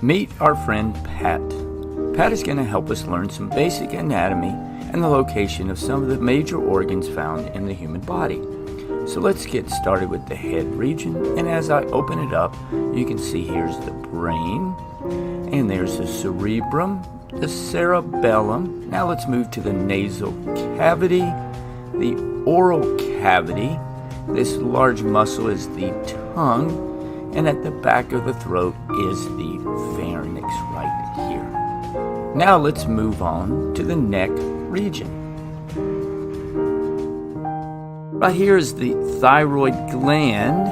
Meet our friend Pat. Pat is going to help us learn some basic anatomy and the location of some of the major organs found in the human body. So let's get started with the head region, and as I open it up, you can see here's the brain, and there's the cerebrum, the cerebellum. Now let's move to the nasal cavity, the oral cavity. This large muscle is the tongue, and at the back of the throat is the pharynx right here. Now let's move on to the neck region. Right here is the thyroid gland.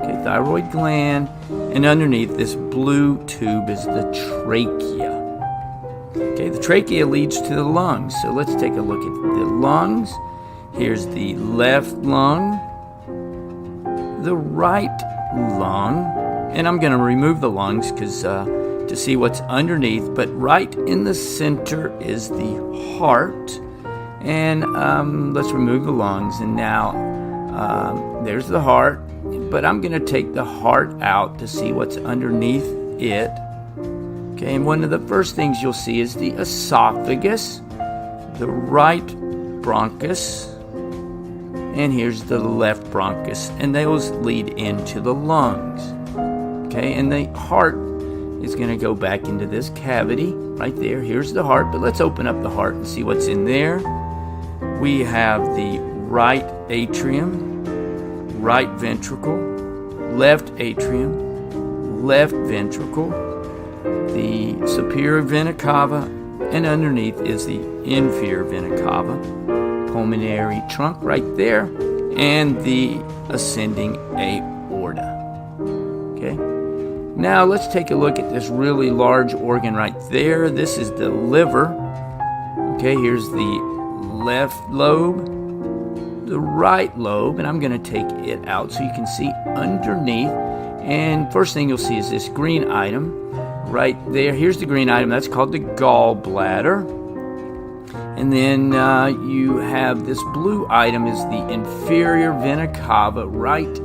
Okay, thyroid gland, and underneath this blue tube is the trachea. Okay, the trachea leads to the lungs. So let's take a look at the lungs. Here's the left lung, the right lung, and I'm going to remove the lungs because to see what's underneath. But right in the center is the heart. And let's remove the lungs, and now there's the heart, but I'm going to take the heart out to see what's underneath it. Okay, and one of the first things you'll see is the esophagus, the right bronchus, and here's the left bronchus, and those lead into the lungs. Okay, and the heart is going to go back into this cavity right there. Here's the heart, but let's open up the heart and see what's in there. We have the right atrium, right ventricle, left atrium, left ventricle, the superior vena cava, and underneath is the inferior vena cava, pulmonary trunk right there, and the ascending aorta. Okay. Now let's take a look at this really large organ right there. This is the liver. Okay, here's the left lobe, the right lobe, and I'm going to take it out so you can see underneath. And first thing you'll see is this green item right there. Here's the green item. That's called the gallbladder. And then you have this blue item is the inferior vena cava. Right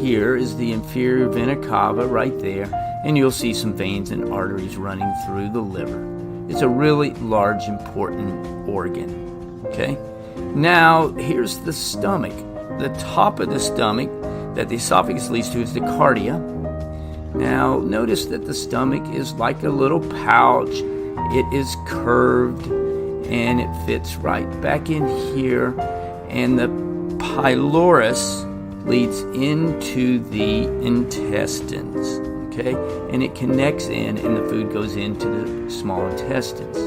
here is the inferior vena cava right there. And you'll see some veins and arteries running through the liver. It's a really large, important organ. Okay, now here's the stomach. The top of the stomach that the esophagus leads to is the cardia. Now notice that the stomach is like a little pouch. It is curved and it fits right back in here, and the pylorus leads into the intestines. Okay, and it connects in, and the food goes into the small intestines.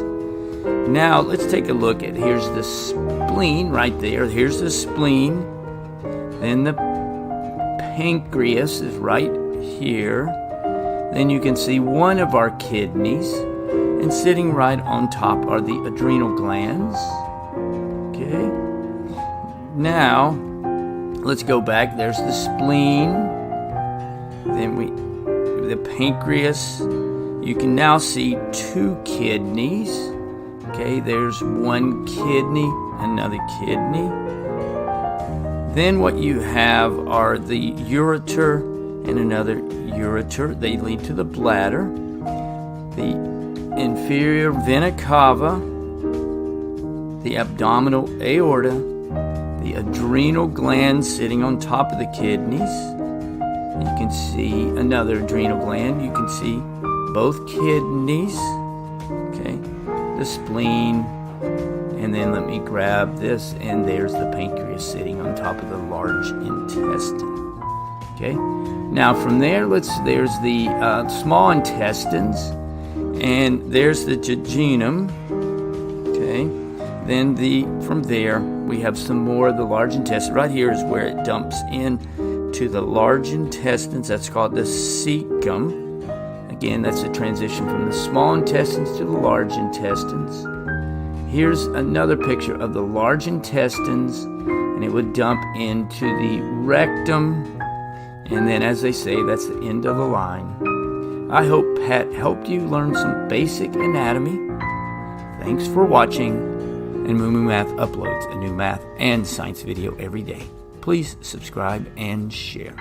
Now let's take a look at, here's the spleen right there. Here's the spleen. Then the pancreas is right here. Then you can see one of our kidneys. And sitting right on top are the adrenal glands. Okay. Now let's go back. There's the spleen. Then the pancreas. You can now see two kidneys. Okay, there's one kidney, another kidney. Then what you have are the ureter and another ureter. They lead to the bladder. The inferior vena cava, the abdominal aorta, the adrenal gland sitting on top of the kidneys. You can see another adrenal gland. You can see both kidneys. Okay. The spleen, and then let me grab this, and there's the pancreas sitting on top of the large intestine. Okay, now from there, there's the small intestines, and there's the jejunum. Okay, then from there we have some more of the large intestine. Right here is where it dumps in to the large intestines. That's called the cecum. Again, that's a transition from the small intestines to the large intestines. Here's another picture of the large intestines, and it would dump into the rectum. And then, as they say, that's the end of the line. I hope Pat helped you learn some basic anatomy. Thanks for watching, and Moo Moo Math uploads a new math and science video every day. Please subscribe and share.